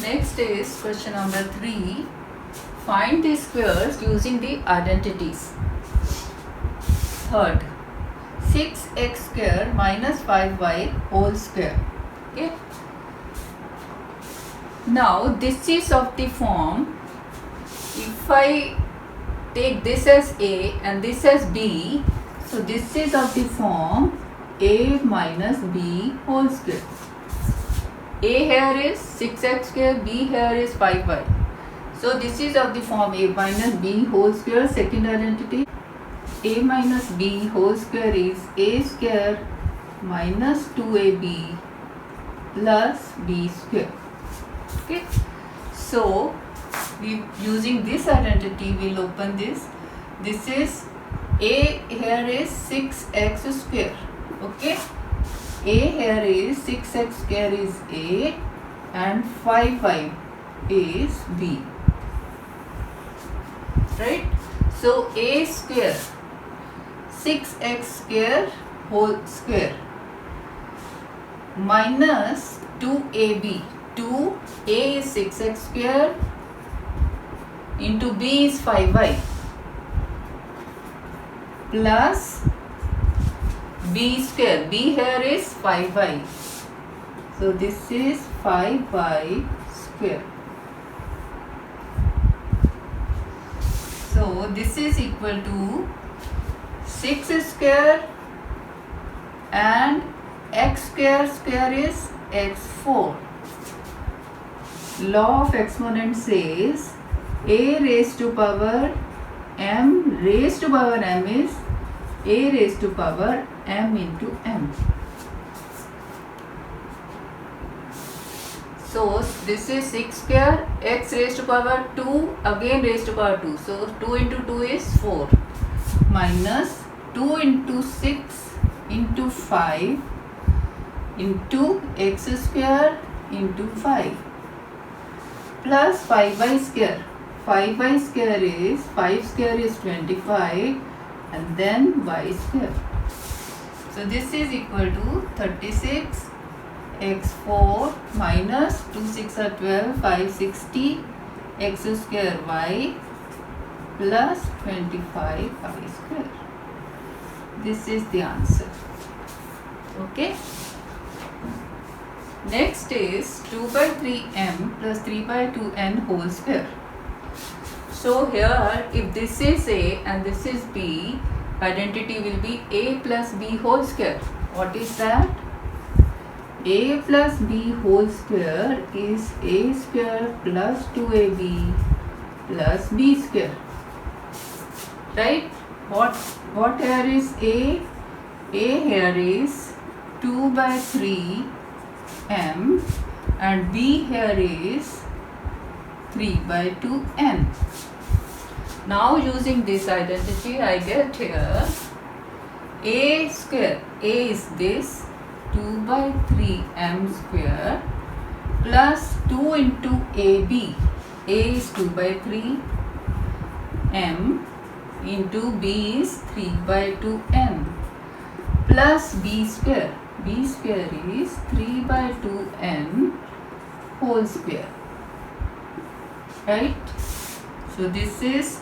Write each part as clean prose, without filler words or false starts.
Next is question number 3. Find the squares using the identities. Third, 6x square minus 5y whole square. Okay. Now this is of the form, if I take this as A and this as B, so this is of the form A minus B whole square. A here is 6x square, B here is 5y. So this is of the form A minus B whole square. Second identity, A minus B whole square is A square minus 2AB plus B square. Okay. So using this identity, we'll open this. This is A here is 6x square. Okay. A here is 6x square is A and 5y is B. Right? So A square 6x square whole square minus 2AB. 2A is 6x square into B is 5y plus B square. B here is 5y. So this is 5y square. So this is equal to 6 square and x square square is x4. Law of exponent says a raised to power m raised to power m is a raised to power m into m. So this is 6 square, x raised to power 2 again raised to power 2. So 2 into 2 is 4 minus 2 into 6 into 5 into x square into 5 plus 5y square. 5y square is 5 square is 25 and then y square. So this is equal to 36 x4 minus 2 6 are 12 5 60 x square y plus 25 y square. This is the answer. Okay. Next is 2 by 3m plus 3 by 2n whole square. So here if this is A and this is B, identity will be A plus B whole square. What is that? A plus B whole square is A square plus 2AB plus B square. Right? What here is A? A here is 2 by 3 m and B here is 3 by 2 n. Now using this identity, I get here A square. A is this 2 by 3 m square plus 2 into AB. A is 2 by 3 m into B is 3 by 2 n plus B square. B square is 3 by 2 n whole square. Right? So this is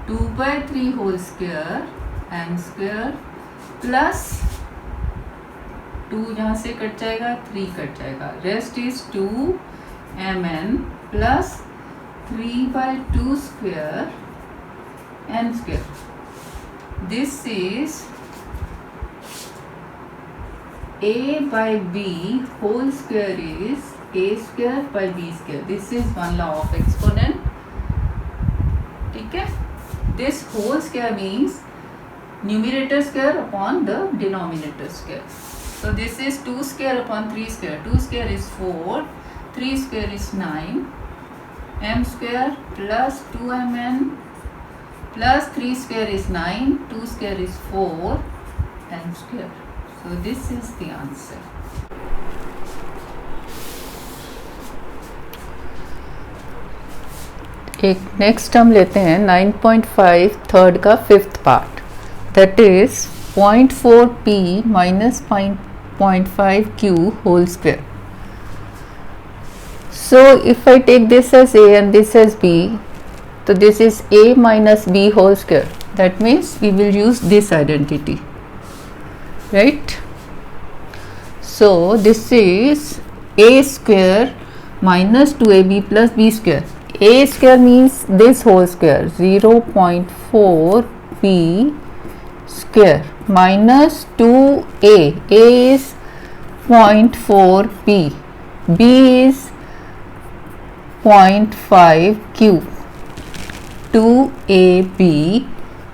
2 by 3 whole square m square plus 2 यहाँ से cut जाएगा 3 cut जाएगा. Rest is 2 mn plus 3 by 2 square n square. This is A by B whole square is A square by B square. This is one law of exponent. ठीक है. This whole square means numerator square upon the denominator square. So this is 2 square upon 3 square. 2 square is 4. 3 square is 9. M square plus 2mn plus 3 square is 9. 2 square is 4. M square. So this is the answer. एक next हम लेते हैं 9.5 third का fifth part, that is 0.4p minus 0.5q whole square. So if I take this as a and this as b, so this is a minus b whole square. That means we will use this identity, right? So this is a square minus 2ab plus b square. A square means this whole square, 0.4 b square minus 2a. A is 0.4 b, b is 0.5 q, 2ab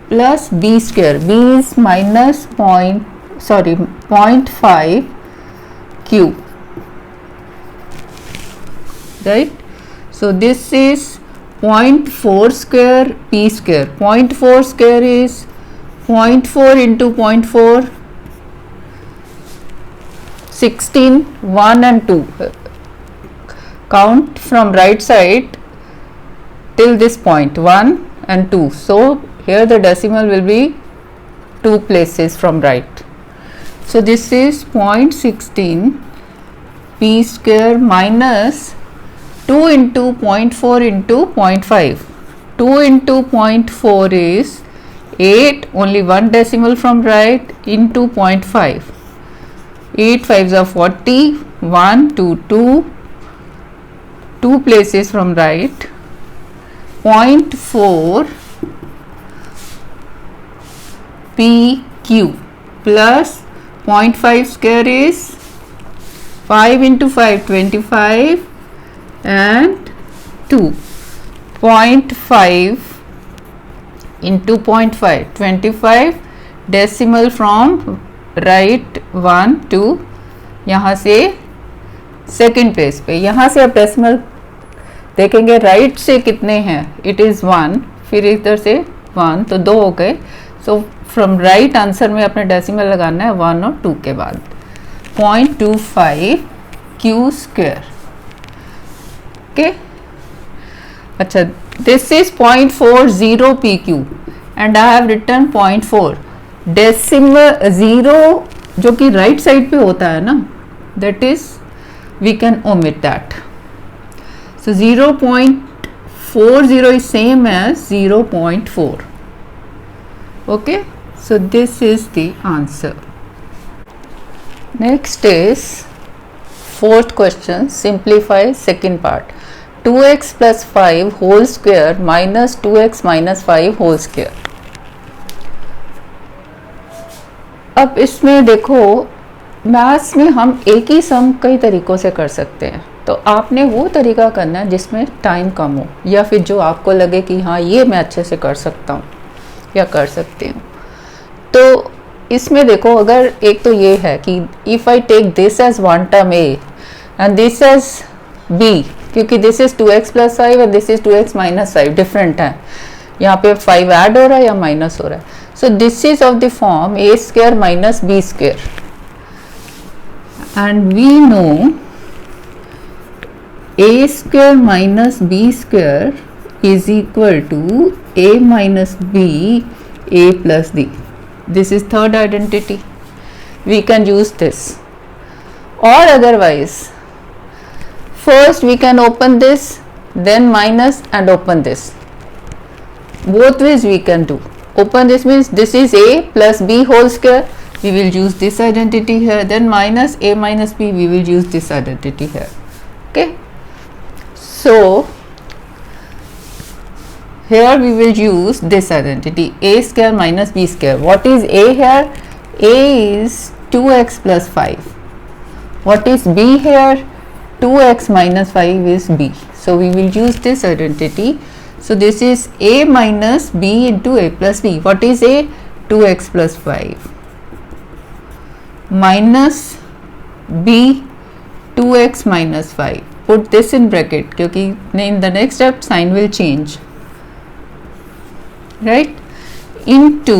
plus b square. B is minus 0.5 q, right? So this is 0.4 square p square. 0.4 square is 0.4 into 0.4, 16, 1 and 2. Count from right side till this point, 1 and 2. So here the decimal will be 2 places from right. So this is 0.16 p square minus 2 into 0.4 into 0.5. 2 into 0.4 is 8, only one decimal from right, into 0.5. 8 5s are 40, 1, 2, 2, 2 places from right, 0.4 pq plus 0.5 square is 5 into 5, 25 and 2. 0.5 into 0.5, 25 decimal from right 1 to यहाँ से second page पे. यहाँ से आप decimal देखेंगे right से कितने हैं, इट इज़ 1, फिर इधर से 1 तो 2 हो गए. सो फ्रॉम राइट आंसर में अपने डेसिमल लगाना है 1 और 2 के बाद. 0.25 क्यू स्क्वायर. ओके, अच्छा, this is 0.40 pq and I have written 0.4. Decimal 0 जो कि राइट साइड पे होता है ना, that is we can omit that. So 0.40 is same as 0.4. Okay, so this is the answer. Next is fourth question, simplify second part. 2x plus 5 whole square minus 2x minus 5 whole square. अब इसमें देखो, maths में हम एक ही सम कई तरीक़ों से कर सकते हैं. तो आपने वो तरीका करना है जिसमें टाइम कम हो, या फिर जो आपको लगे कि हाँ ये मैं अच्छे से कर सकता हूँ या कर सकती हूँ. तो इसमें देखो, अगर एक तो ये है कि if I take this as one term A and this as B, क्योंकि दिस इज़ 2x प्लस 5 और this is 2x minus 5, different है. यहाँ पे 5 ऐड हो रहा है या माइनस हो रहा है. So this is of the form A square minus B square, and we know a square minus b square is equal to a minus b a plus b. This is third identity. We can use this, or otherwise first we can open this, then minus and open this. Both ways we can do. Open this means this is a plus b whole square, we will use this identity here, then minus a minus b, we will use this identity here. Okay, so here we will use this identity, a square minus b square. What is a here? A is 2x plus 5. What is b here? 2x minus 5 is b. So we will use this identity. So this is a minus b into a plus b. What is a? 2x plus 5 minus b 2x minus 5. Put this in bracket क्योंकि in the next step sign will change, right? Into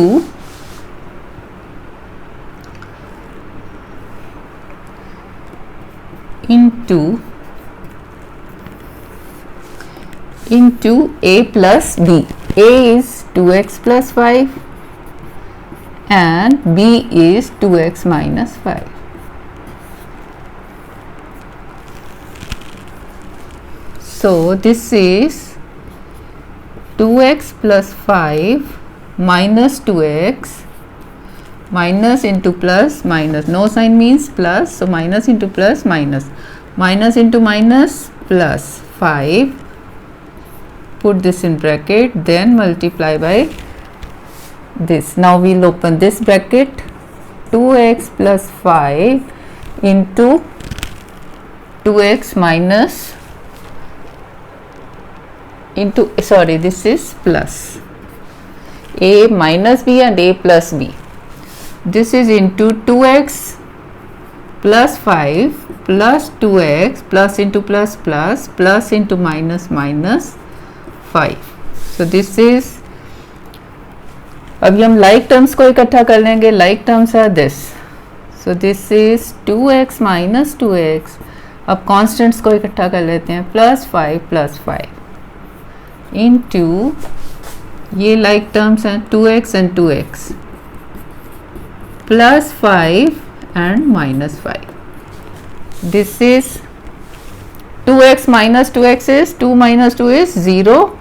a plus b. A is 2x plus 5 and b is 2x minus 5. So this is 2x plus 5 minus 2x minus into plus minus, no sign means plus, so minus into plus minus, minus into minus plus 5, put this in bracket, then multiply by this. Now we'll open this bracket, 2x plus 5 into 2x minus into, sorry, this is plus a minus b and a plus b. This is into 2x plus 5 plus 2x plus into plus plus plus into minus minus 5. So this is, अभी हम like terms को इकट्ठा कर लेंगे. Like terms are this. So this is 2x minus 2x. अब constants को इकट्ठा कर लेते हैं, plus 5 into, ये like terms हैं 2x and 2x, plus 5 and minus 5. This is 2x minus 2x is 2 minus 2 is 0.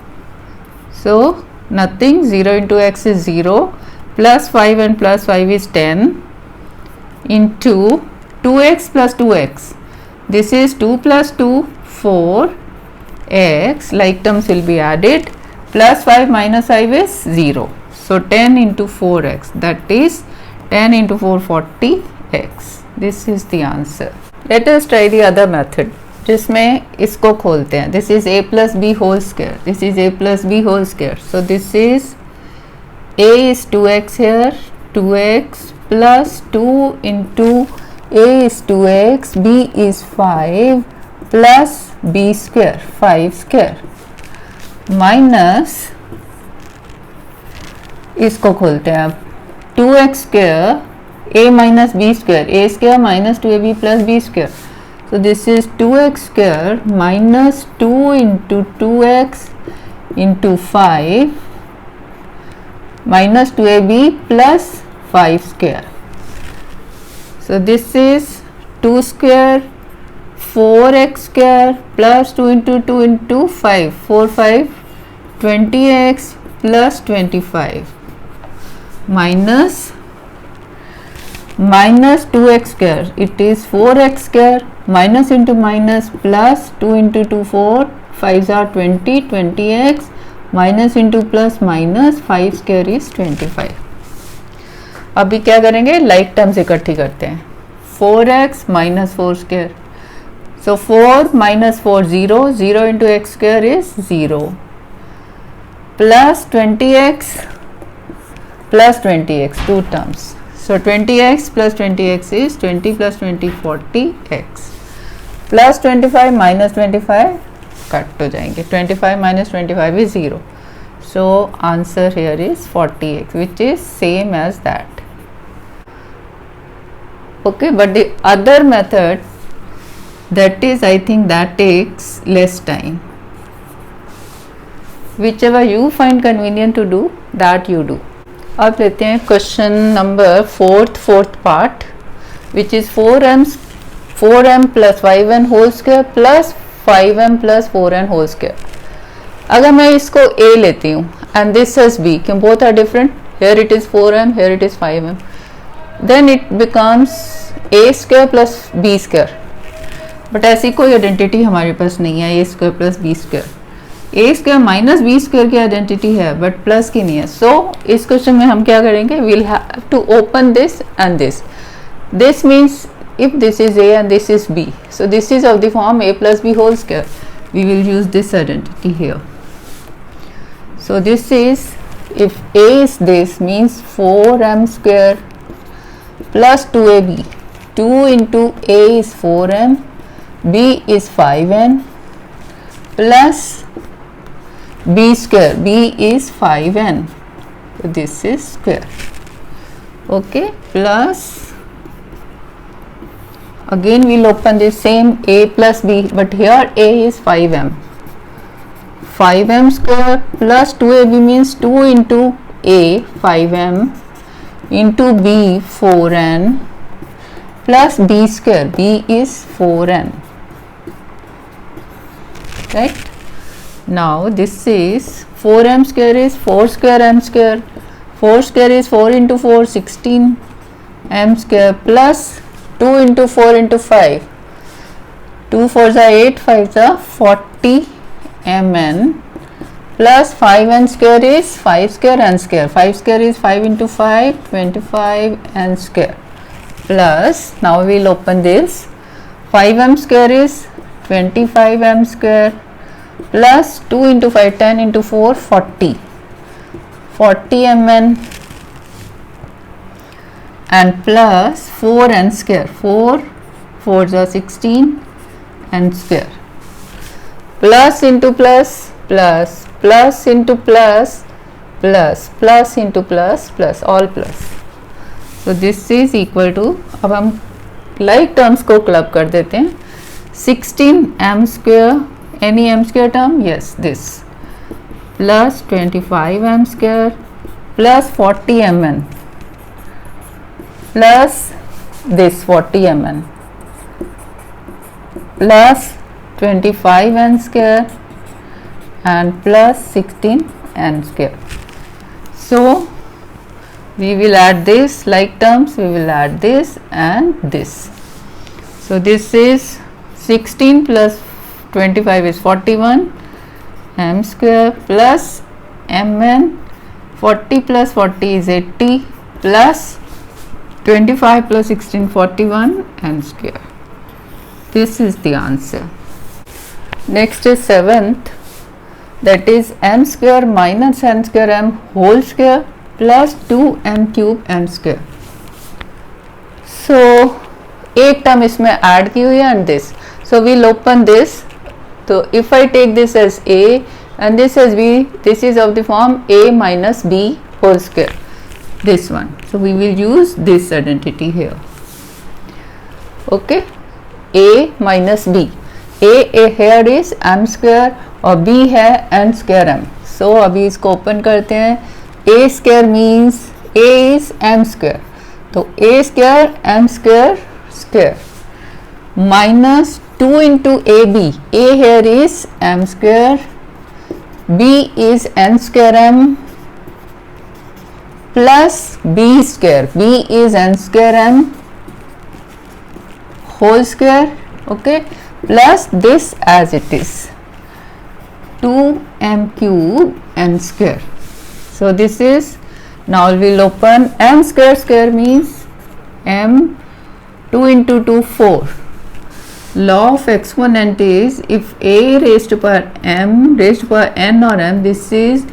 So nothing, 0 into x is 0, plus 5 and plus 5 is 10 into 2x plus 2x. This is 2 plus 2, 4 x, like terms will be added, plus 5 minus 5 is 0. So 10 into 4x, that is 10 into 4, 40x. This is the answer. Let us try the other method, जिसमें इसको खोलते हैं. This is a plus b whole square. This is a plus b whole square. So this is a is 2x here, 2x plus 2 into a is 2x, b is 5 plus b square, 5 square, minus, इसको खोलते हैं अब, 2x square a minus b square, a square minus 2ab plus b square. So this is 2x square minus 2 into 2x into 5 minus 2ab plus 5 square. So this is 2 square, 4x square plus 2 into 2 into 5, 4 5, 20x plus 25 minus 2x square, it is 4x square, minus into minus plus 2 into 2, 4 5s are 20, 20x minus into plus minus 5 square is 25. अभी क्या करेंगे, like terms इकट्ठी करते हैं, 4x minus 4 square, so 4 minus 4 0, 0 into x square is 0, plus 20x plus 20x, two terms. So 20x plus 20x is 20 plus 20, 40x, plus 25 minus 25 cut हो जाएंगे, 25 minus 25 is 0. So answer here is 40x, which is same as that. Okay, but the other method, that is, I think that takes less time. Whichever you find convenient to do, that you do. अब लेते हैं question number fourth part, which is 4m plus 5n whole square plus 5m plus 4n whole square. अगर मैं इसको a लेती हूँ and this is b, क्यों both are different, here it is 4m, here it is 5m, then it becomes a square plus b square. But ऐसी कोई identity हमारे पास नहीं है, a square plus b square. A square minus B square की identity है but plus की नहीं है. सो इस क्वेश्चन में हम क्या करेंगे, we'll have to open this and this. This means if this is A and this is B, so this is of the form a plus b whole square. We will use this identity here. So this is, if a is this, means 4m square plus 2ab. 2 into a is 4m, b is 5n plus b square, b is 5n, so this is square. Okay, plus again we'll open the same a plus b, but here a is 5m, 5m square plus 2ab means 2 into a 5m into b 4n plus b square, b is 4n. right? Now this is 4m square is 4 square m square, 4 square is 4 into 4 16 m square plus 2 into 4 into 5, 2 4s are 8, 5s are 40 mn plus 5n square is 5 square n square, 5 square is 5 into 5 25 n square plus, now we will open this, 5m square is 25 m square plus 2 into 5 10 into 4 40 mn and plus 4n square, 4 4s are 16 n square plus into plus plus plus into plus plus plus into plus plus all plus. So this is equal to, अब हम like terms को club कर देते हैं, 16 m square, any m square term, yes this, plus 25 m square plus 40 mn plus this 40 mn plus 25 n square and plus 16 n square. So we will add this like terms, we will add this and this. So this is 16 plus 25 is 41 m square plus mn, 40 plus 40 is 80 plus 25 plus 16 41 m square. This is the answer. Next is 7th, that is m square minus n square m whole square plus 2m cube m square. So एक term इसमें add की हुई है and this, so we'll open this. So if I take this as a and this as b, this is of the form a minus b whole square, this one. So we will use this identity here. Okay, a minus b, a here is m square और b है n square m. So अभी इसको open करते हैं. a square means a is m square, तो a square m square square minus 2 into ab, a here is m square, b is n square m plus b square, b is n square m whole square, okay, plus this as it is 2m cube n square. So this is, now we will open m square square means m, 2 into 2 4. Law of exponent is if a raised to power m raised to power n or m, this is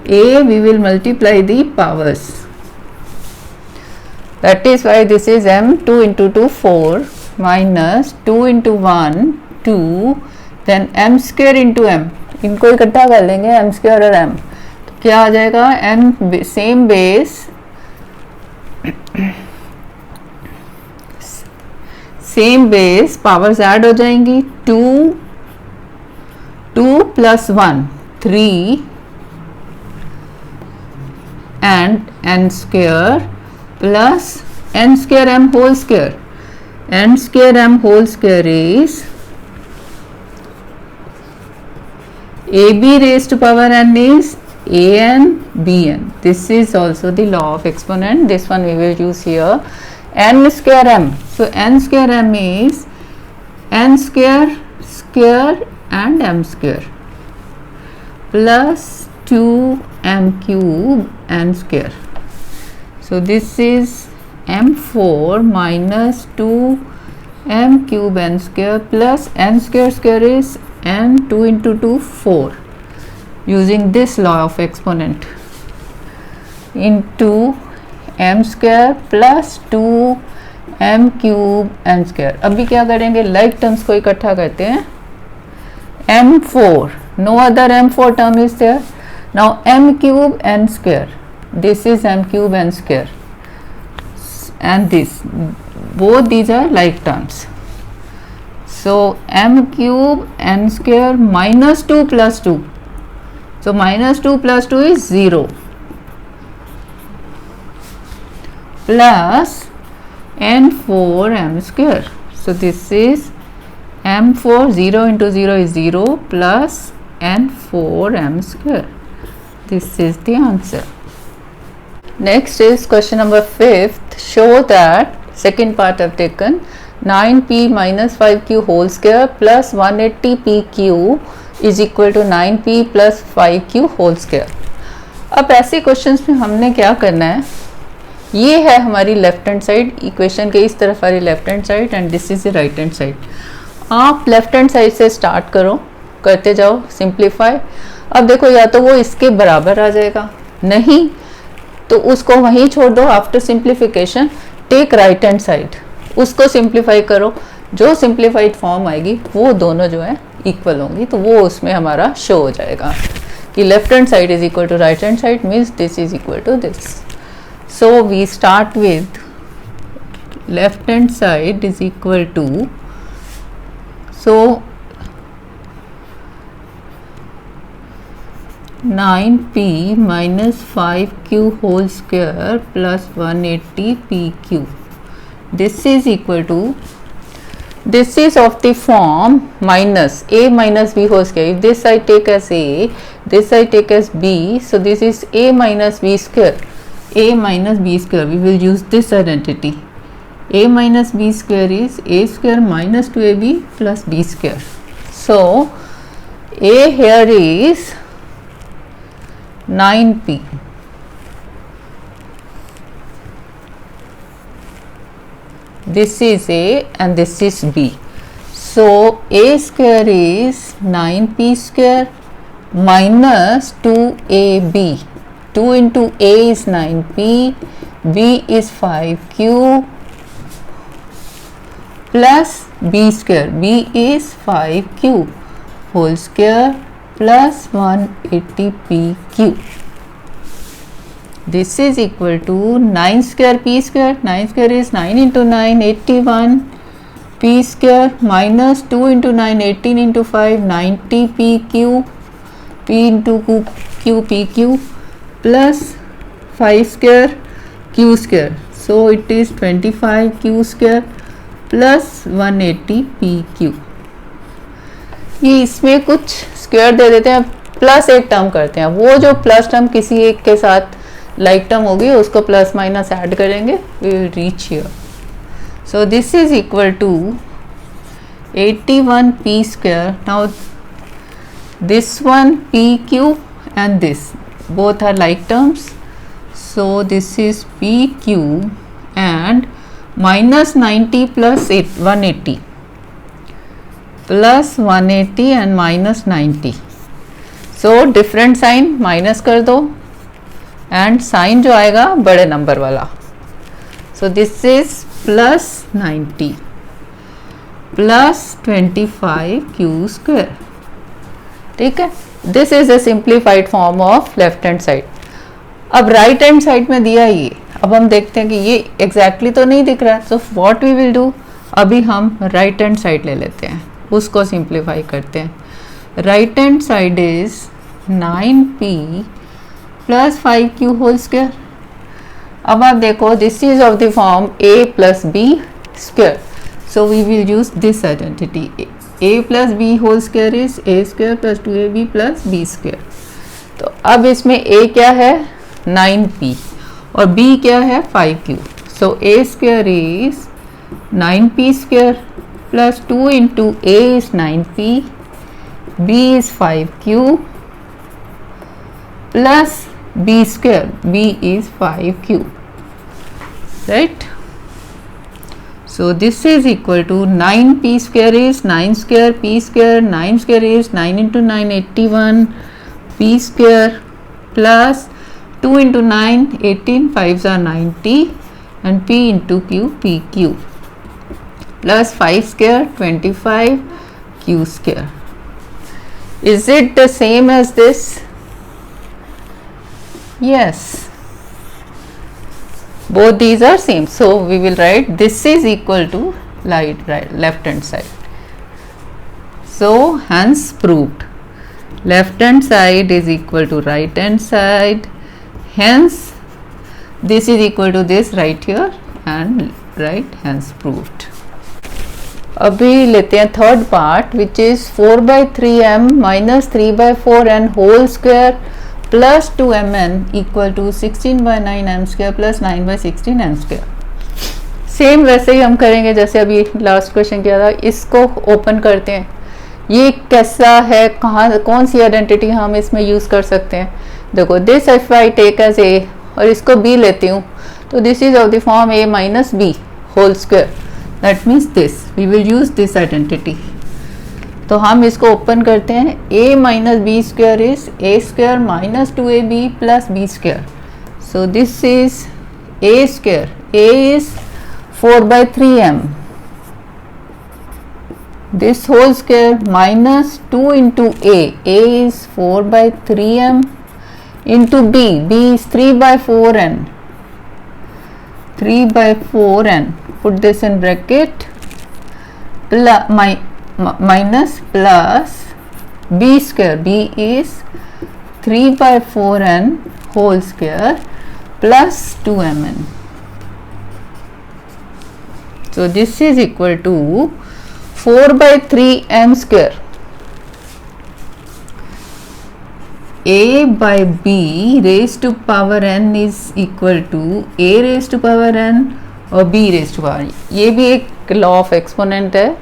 a, we will multiply the powers. That is why this is m 2 into 2 4 minus 2 into 1 2, then m square into m, इनको इकट्ठा कर लेंगे m square और m, तो क्या आ जाएगा m same base same base, powers add हो जाएंगी 2 2 plus 1 3 and n square plus n square m whole square. N square m whole square is ab raised to power n is an bn. This is also the law of exponent. This one we will use here. N square m, so n square m is n square square and m square plus 2m cube n square. So this is m4 minus 2m cube n square plus n square square is n 2 into 2 4, using this law of exponent, into m square plus 2m cube n square. अभी क्या करेंगे, like terms को इकट्ठा करते हैं. m4, no other m4 term is there. Now m cube n square, this is m cube n square and this, both these are like terms. So m cube n square minus 2 plus 2, so minus 2 plus 2 is 0 plus n4 m square. So this is m4 0 into 0 is 0 plus n4m square. This is the answer. Next is question number 5th. Show that second part I've taken 9p minus 5q whole square plus 180pq is equal to 9p plus 5q whole square. अब ऐसे questions में हमने क्या करना है, ये है हमारी लेफ्ट हैंड साइड, इक्वेशन के इस तरफ वाली left hand side and this is the right hand side. आप लेफ्ट हैंड साइड से स्टार्ट करो, करते जाओ सिंप्लीफाई. अब देखो या तो वो इसके बराबर आ जाएगा, नहीं तो उसको वहीं छोड़ दो. After simplification take right hand side, उसको सिंप्लीफाई करो. जो सिंप्लीफाइड फॉर्म आएगी वो दोनों जो है इक्वल होंगी, तो वो उसमें हमारा शो हो जाएगा कि left hand side is equal to right hand side means this is equal to this. So we start with left hand side is equal to, so 9p minus 5q whole square plus 180pq. This is equal to, this is of the form minus a minus b whole square. If this I take as a, this I take as b, so this is a minus b square. A minus b square, we will use this identity. A minus b square is a square minus 2ab plus b square. So a here is 9p. This is a and this is b. So a square is 9p square minus 2ab. 2 into a is 9p, b is 5q plus b square, b is 5q whole square plus 180pq. This is equal to 9 square p square, 9 square is 9 into 9, 81 p square minus 2 into 9, 18 into 5, 90pq, p into q pq plus 5 square q square, so it is 25q square plus 180pq. ये इसमें कुछ square दे देते हैं, plus एक term करते हैं. वो जो प्लस टर्म किसी एक के साथ लाइक टर्म होगी उसको प्लस माइनस ऐड करेंगे, we will reach here. So this is equal to 81p square. Now this one pq and this both are like terms, so this is pq and minus 90 plus 180 plus 180 and minus 90. So different sign minus कर दो and sign जो आएगा बड़े number वाला. So this is plus 90 plus 25q square. ठीक है, this is a simplified form of left hand side. अब right hand side में दिया ये, अब हम देखते हैं कि ये एग्जैक्टली तो नहीं दिख रहा है. So what we will do, अभी हम राइट हैंड साइड ले लेते हैं, उसको सिंप्लीफाई करते हैं. Right hand side is 9p plus 5q whole square. अब आप देखो this is of the form a plus b square, so we will use this identity. a plus B whole square is a square plus 2ab plus b square. तो अब इसमें a क्या है 9p और b क्या है 5q. So a square is 9p square plus 2 into a is 9p, b is 5q plus b square, b is 5q, right? So this is equal to 9p square is 9 square p square, 9 square is 9 into 9 81 p square plus 2 into 9 18 5s are 90 and p into q pq plus 5 square 25 q square. Is it the same as this? Yes, both these are same, so we will write this is equal to left hand side. So hence proved, left hand side is equal to right hand side, hence this is equal to this right here and right, hence proved. अभी लेते हैं third part which is 4/3m minus 3/4n whole square plus 2mn equal to 16/9m square plus 9/16n square. Same वैसे ही हम करेंगे जैसे अभी last question किया था। इसको ओपन करते हैं। ये कैसा है, कहाँ कौन सी आइडेंटिटी हम इसमें यूज़ कर सकते हैं। देखो this if I take as a और इसको बी लेती हूँ तो this is of the form a minus b whole square. That means this we will use this identity. तो हम इसको ओपन करते हैं। a minus B square is a square minus 2ab plus b square. So this is a square, a is 4/3m, this whole square minus 2 into a is 4/3m into b is 3/4n, 3/4n, put this in bracket, minus plus b square, b is 3/4n whole square plus 2mn. So this is equal to 4/3m square. A by b raised to power n is equal to a raised to power n और b raised to power n. ये भी एक law of exponent है।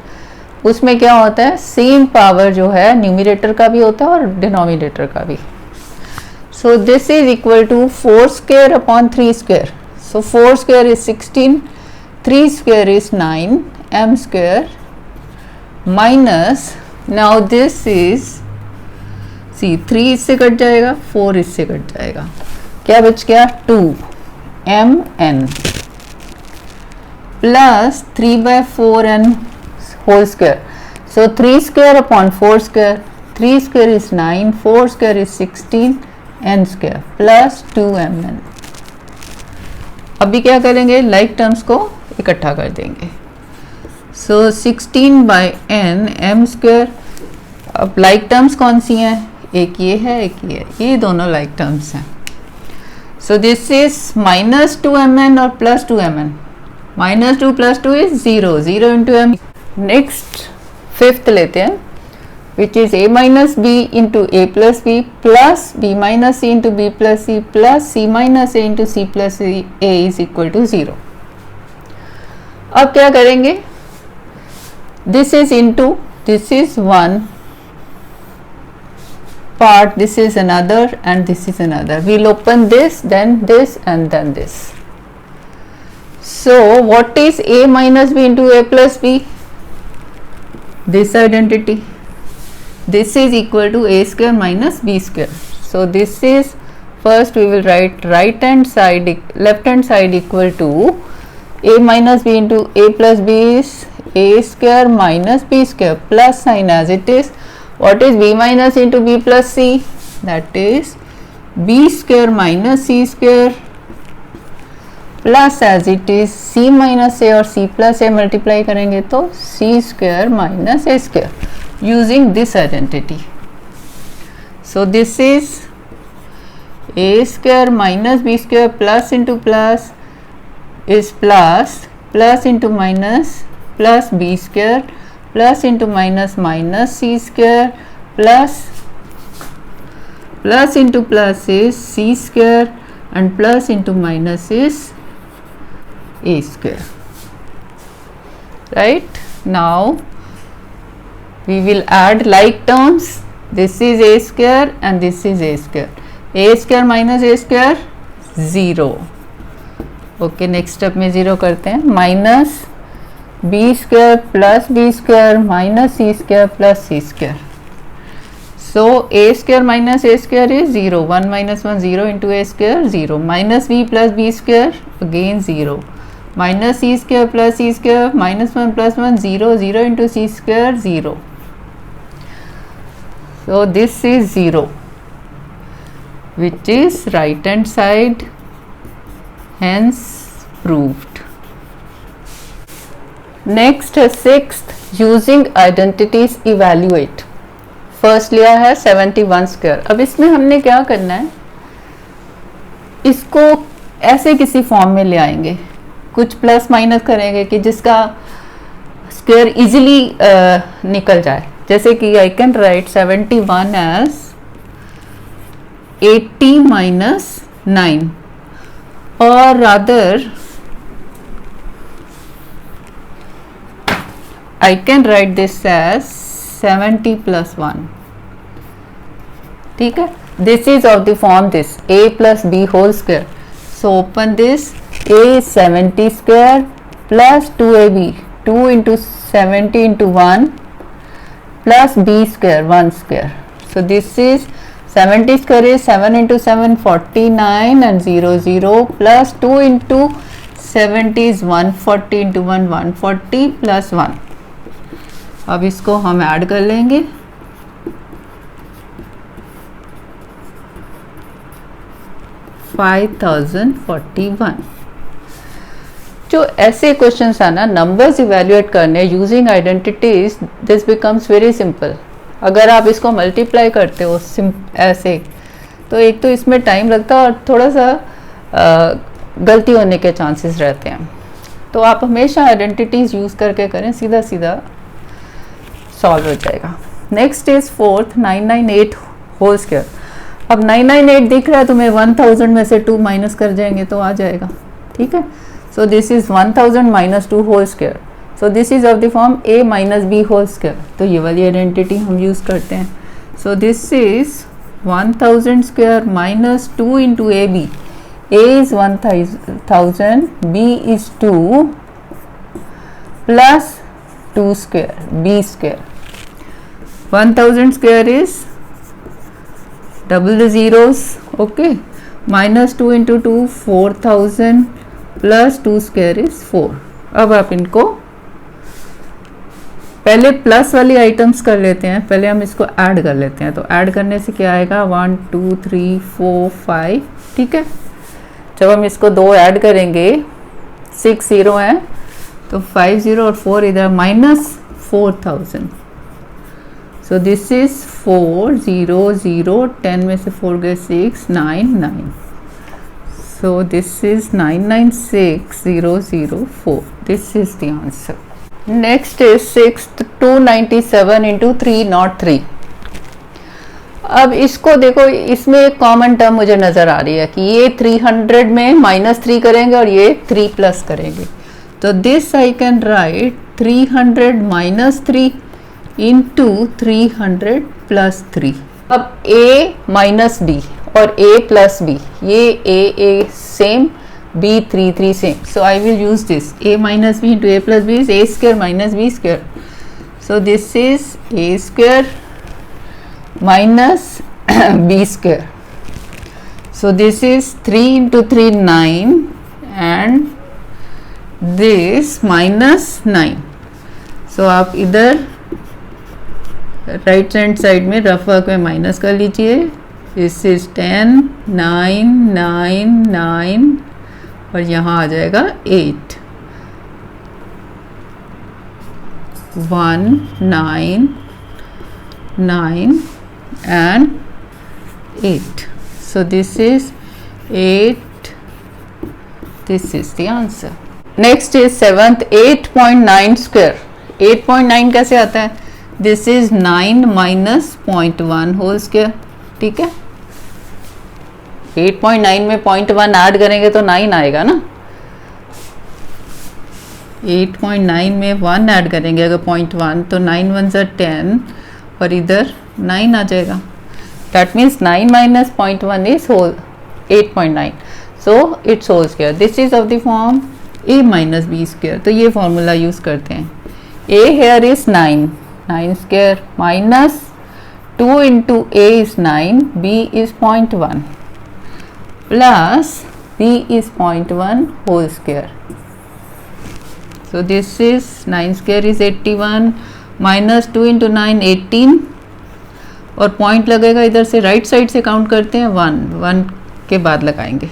उसमें क्या होता है, same power जो है न्यूमरेटर का भी होता है और डिनोमिनेटर का भी। So this is equal to 4 square upon 3 square. So 4 square is 16, 3 square is 9 m square minus, now this is c 3 इससे कट जाएगा, 4 इससे कट जाएगा, क्या बच गया 2mn plus 3/4n whole square. So 3 square upon 4 square, 3 square is 9, 4 square is 16 n square plus 2mn। अभी क्या करेंगे, लाइक टर्म्स को इकट्ठा कर देंगे। सो 16/n m स्क्वायर। अब लाइक टर्म्स कौन सी हैं, एक ये है एक ये है, ये दोनों लाइक टर्म्स हैं। So this is minus 2mn और plus 2mn, minus 2 plus 2 is 0, 0 into m। Next fifth लेते हैं which is a minus b into a plus b plus b minus c into b plus c plus c minus a into c plus a is equal to 0। अब क्या करेंगे, this is into, this is one part, this is another and this is another. We'll open this, then this and then this. So what is a minus b into a plus b? This identity. This is equal to a square minus b square. So this is, first we will write right hand side, left hand side equal to a minus b into a plus b is a square minus b square plus sign as it is. What is b minus into b plus c? That is b square minus c square plus as it is c minus a और c plus a multiply करेंगे तो c square minus a square using this identity. So this is a square minus b square plus into plus is plus, plus into minus plus b square plus into minus minus c square plus into plus is c square and plus into minus is a square. Right, now we will add like terms. This is a square and this is a square. A square minus a square 0. Okay, next step में 0 करते हैं। Minus B square plus b square minus c square plus c square. So a square minus a square is 0, 1 minus 1 0 into a square 0, minus b plus b square again 0, minus c square plus c square minus 1 plus 1 0, 0 into c square 0. So this is 0, which is right hand side, hence proved. Next है sixth, using identities evaluate. First लिया है 71 square. अब इसमें हमने क्या करना है, इसको ऐसे किसी फॉर्म में ले आएंगे, कुछ प्लस माइनस करेंगे कि जिसका स्क्वायर इजीली निकल जाए, जैसे कि I can write 71 as 80 minus 9, or rather I can write this as 70 plus 1. ठीक है, this is of the form this a plus b whole square. So open this, a is 70 square plus 2ab, 2 into 70 into 1 plus b square 1 square. So this is 70 square is 7 into 7 49 and 0 0 plus 2 into 70 is 140 into 1 140 plus 1. अब इसको हम add कर लेंगे, $5,041. जो ऐसे questions है ना, numbers evaluate करने using identities, this becomes very simple. अगर आप इसको मल्टीप्लाई करते हो ऐसे, तो एक तो इसमें टाइम लगता है और थोड़ा सा गलती होने के चांसेस रहते हैं. तो आप हमेशा आइडेंटिटीज यूज़ करके करें, सीधा सीधा सॉल्व हो जाएगा. Next is fourth, 998 whole square. अब 998 दिख रहा है तुम्हें, 1000 में से 2 माइनस कर जाएंगे तो आ जाएगा. ठीक है, so this is 1000 minus 2 whole square. So this is of the form a minus b whole square. तो ये वाली आइडेंटिटी हम यूज़ करते हैं. So this is 1000 square minus 2 into a b. a is 1000, b is 2 plus 2 square, b square. 1000 square is double the zeros, okay, minus 2 into 2 4000 plus 2 square is 4. अब आप इनको पहले प्लस वाली आइटम्स कर लेते हैं, पहले हम इसको ऐड कर लेते हैं. तो ऐड करने से क्या आएगा, 1 2 3 4 5. ठीक है, जब हम इसको 2 ऐड करेंगे, 6 0 है तो 5 0 और 4 इधर, माइनस 4000. सो दिस इज 4 0 0, 10 में से 4 गए 6 9 9. सो this is 996004. This is the answer. Next is 297 into 303. अब इसको देखो, इसमें एक कॉमन टर्म मुझे नज़र आ रही है कि ये 300 में -3 करेंगे और ये 3 प्लस करेंगे. तो this I can right 300 minus 3 into 300 plus 3. अब a माइनस b और a प्लस b, ये a same, b 3 3 same. So I will use this a minus b into a plus b is a square minus b square. So this is a square minus b square. So this is 3 into 3 9 and this minus 9. So आप इधर right hand side में rough work में minus कर लीजिए. This is 10 9 9 9 और यहाँ आ जाएगा 8 1 9 9 and 8. So this is 8. This is the answer. Next is 7th, 8.9 square. 8.9 कैसे आता है? This is 9 minus 0.1 whole square. ठीक है, 8.9 में 0.1 ऐड करेंगे तो 9 आएगा ना. 8.9 में 1 ऐड करेंगे अगर 0.1 तो 9 1 ज़ा 10 और इधर 9 आ जाएगा. That means 9 minus 0.1 is whole 8.9. So it's whole square. This is of the form a minus b square. तो ये फॉर्मूला यूज़ करते हैं. a here is 9 square minus 2 into a is 9, b is 0.1 plus b is 0.1 whole square. So this is 9 square is 81 minus 2 into 9 18 और point लगेगा इधर से, right side से count करते हैं 1 के बाद लगाएंगे,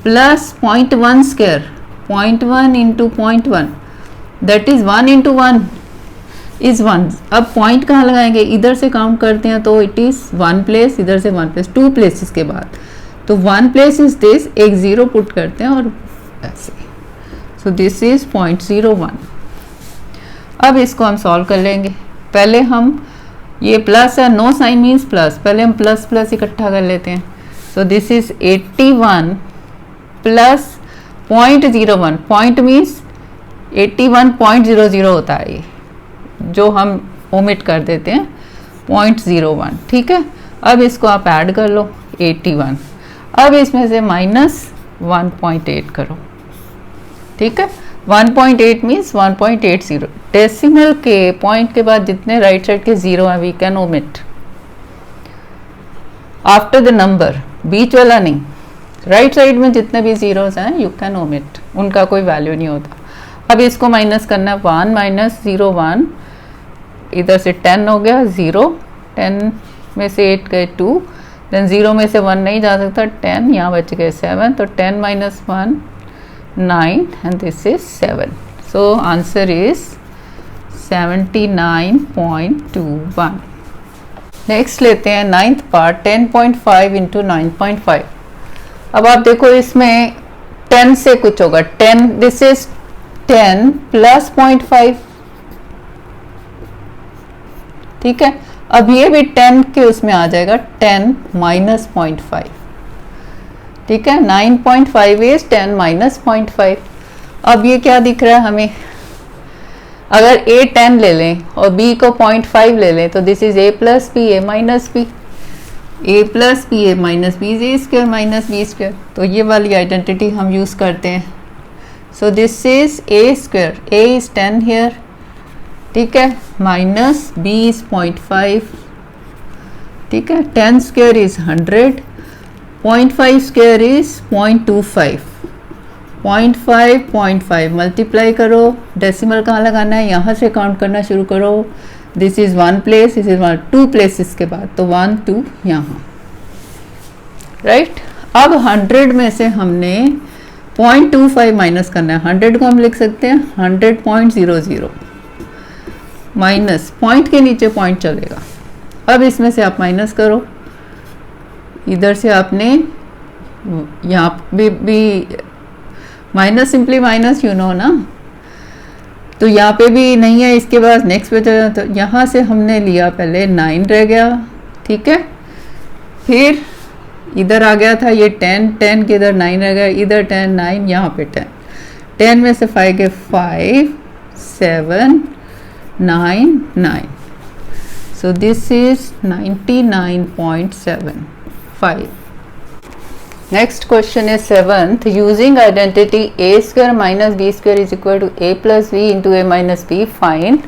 plus 0.1 square, 0.1 into 0.1 that is 1 into 1 is 1. अब पॉइंट कहाँ लगाएंगे, इधर से काउंट करते हैं तो इट इज़ 1 प्लेस, इधर से 1 प्लेस, 2 प्लेसेस के बाद. तो 1 प्लेस इज दिस, एक 0 पुट करते हैं और ऐसे. सो दिस इज 0.01. अब इसको हम सॉल्व कर लेंगे। पहले हम ये प्लस है, नो साइन मीन्स प्लस, पहले हम प्लस प्लस इकट्ठा कर लेते हैं। So this is 81 plus 0.01, point means 81.00 होता है ये, जो हम ओमिट कर देते हैं 0.01, ठीक है। अब इसको आप ऐड कर लो 81, अब इसमें से माइनस 1.8 करो, ठीक है। 1.8 मीन्स 1.80, डेसिमल के पॉइंट के बाद जितने राइट साइड के जीरो हैं we can omit after the number, बीच वाला नहीं, राइट साइड में जितने भी जीरोस हैं यू कैन ओमिट, उनका कोई वैल्यू नहीं होता। अब इसको माइनस करना है, 1 माइनस 0 1, इधर से 10 हो गया 0, 10 में से 8 गए 2, देन 0 में से 1 नहीं जा सकता, 10 यहाँ बच गए 7, तो 10 minus 1 9 and this is 7. So answer is 79.21. Next लेते हैं 9th पार्ट, 10.5 इंटू 9.5। अब आप देखो इसमें 10 से कुछ होगा, 10, दिस इज 10 प्लस 0.5, ठीक है। अब ये भी 10 के उसमें आ जाएगा 10 माइनस 0.5, ठीक है। 9.5 इज 10 माइनस 0.5। अब ये क्या दिख रहा है हमें, अगर a 10 ले लें और b को 0.5 ले लें तो this is a plus b a minus b, a plus b a minus b is a square minus B square, तो ये वाली आइडेंटिटी हम यूज़ करते हैं। So this is a square, a is 10 here, ठीक है, माइनस b इज 0.5, ठीक है। 10 square is 100, 0.5 square is 0.25, 0.5 multiply करो, डेसिमल कहाँ लगाना है, यहाँ से काउंट करना शुरू करो, this is 1 place, this is 2 places के बाद, तो 1 2 यहाँ, राइट। अब 100 में से हमने 0.25 माइनस करना है, 100 को हम लिख सकते हैं 100.00, माइनस पॉइंट के नीचे पॉइंट चलेगा। अब इसमें से आप माइनस करो, इधर से आपने यहाँ भी minus, simply minus, you know ना, तो यहाँ पे भी नहीं है, इसके बाद नेक्स्ट पे तो यहाँ से हमने लिया, पहले 9 रह गया, ठीक है, फिर इधर आ गया था ये 10, 10 के इधर 9 रह गया, इधर 10 9, यहाँ पे 10, 10 में से 5 के 5 7 9 9, so this is 99.75. Next question is 7th. Using identity a square minus b square is equal to a plus b into a minus b, find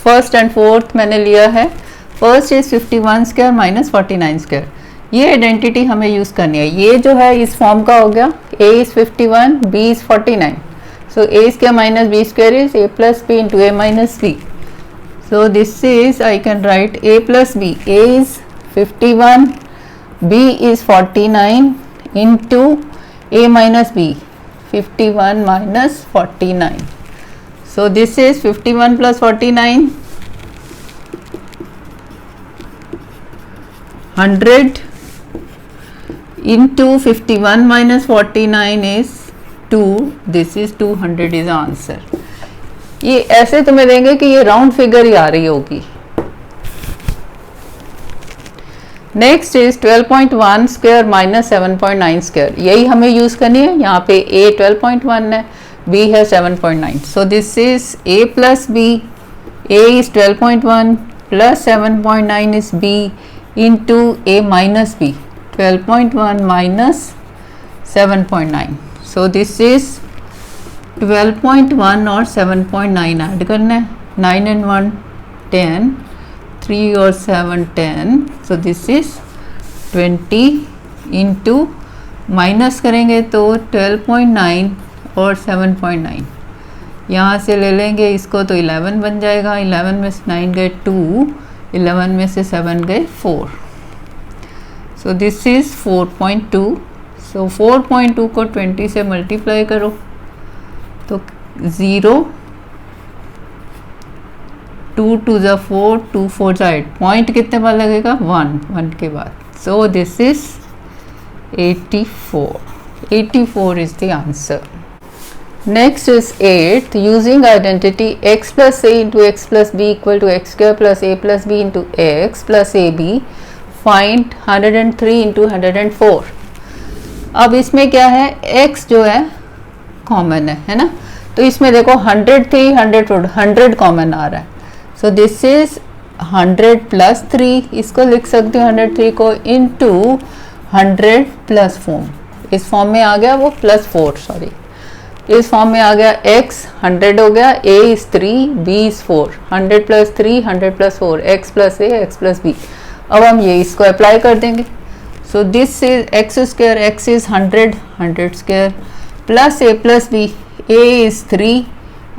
first and fourth मैंने लिया है। First is 51 square minus 49 square, ये identity हमें use करनी है। ये जो है इस फॉर्म का हो गया, a is 51, b is 49, so a square minus b square is a plus b into a minus b. So this is, I can write a plus b, a is 51, b is 49 into a minus b, 51 minus 49. So this is 51 plus 49, 100 into 51 minus 49 is 2, this is 200 is the answer. ये ऐसे तुम्हें देंगे कि ये round figure ही आ रही होगी। Next is 12.1 square minus 7.9 square, यही हमें यूज़ करनी है। यहाँ पे a 12.1 है, b है 7.9, सो this is a plus b, a is 12.1 plus 7.9 is b into a minus b, 12.1 minus 7.9, so this is 12.1 और 7.9 ऐड करना है, 9 and 1 10, 3 और 7 10, सो दिस इज 20 इंटू माइनस करेंगे तो 12.9 और 7.9, यहाँ से ले लेंगे इसको तो 11 बन जाएगा, 11 में से 9 गए 2, 11 में से 7 गए 4, सो दिस इज 4.2, सो 4.2 को 20 से मल्टीप्लाई करो तो 0, 2 2 ज़ा 4, 2 4 ज़ा 8, पॉइंट कितने बार लगेगा 1 के बाद, सो this is 84 is the answer. Next is 8th, using identity x plus a into x plus b equal to x square plus a plus b into x plus ab, find 103 into 104. अब इसमें क्या है, x जो है common है ना, तो इसमें देखो 103 100 कॉमन आ रहा है. सो दिस इज 100 प्लस 3, इसको लिख सकते हो 103 को इंटू 100 प्लस 4. इस फॉर्म में आ गया वो प्लस 4, सॉरी इस फॉर्म में आ गया. x 100 हो गया, a is 3, b is 4. 100 plus 3 100 plus 4, x plus a x plus b. अब हम ये इसको अप्लाई कर देंगे. सो this is x square, x is 100 square plus a plus b, a is 3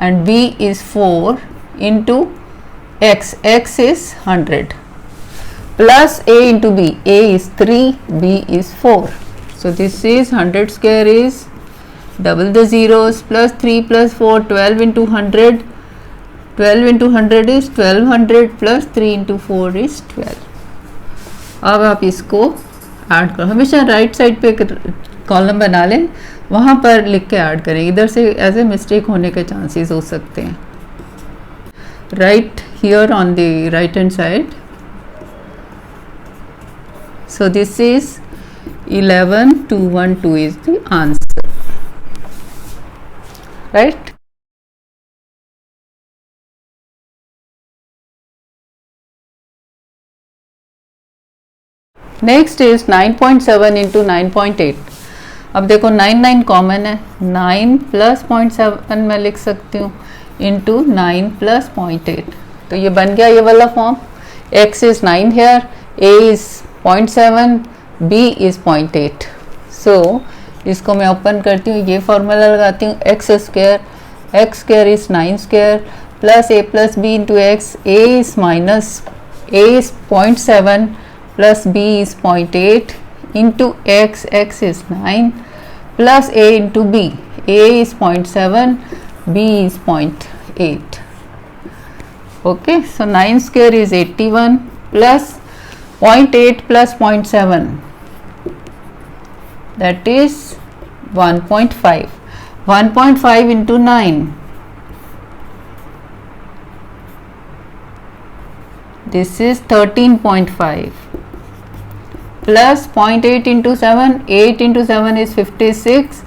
and b is 4 into x, x is 100 plus a into b, a is 3, b is 4. So this is 100 square is double the zeros plus 3 plus 4, 12 into 100. 12 into 100 is 1200 plus 3 into 4 is 12. अब आप इसको add करो. हमेशा right side पे column बना लें, वहाँ पर लिख के ऐड करें. इधर से ऐसे मिस्टेक होने के चांसेस हो सकते हैं. Right here on the right hand side. So this is 11212 is the answer, right? Next is 9.7 into 9.8. अब देखो 9 कॉमन है, 9 प्लस 0.7 मैं लिख सकती हूँ इंटू 9 प्लस 0.8. तो ये बन गया ये वाला form. x is 9 here, a is 0.7, b is 0.8. So इसको मैं ओपन करती हूँ, ये फॉर्मूला लगाती हूँ. x square is 9 square plus a plus b into x. a is 0.7 plus b is 0.8 into x, x is 9 plus a into b, a is 0.7, b is 0.8. Okay, so 9 square is 81 plus 0.8 plus 0.7, that is 1.5. 1.5 into 9, this is 13.5 plus 0.8 into 7, 8 into 7 is 56.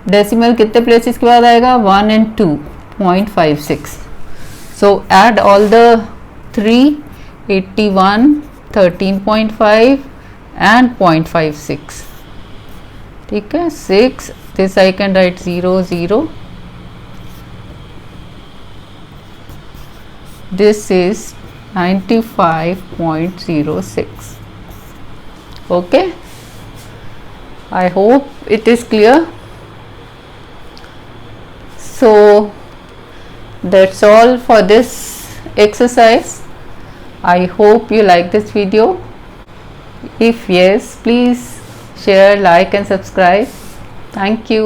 Decimal कितने places के बाद आएगा, 1 and 2, 0.56. So add all the 3, 81, 13.5 and 0.56. ठीक है, 6, this I can write 0 0. This is 95.06. Okay, I hope it is clear. So that's all for this exercise. I hope you like this video. If yes, please share, like and subscribe. Thank you.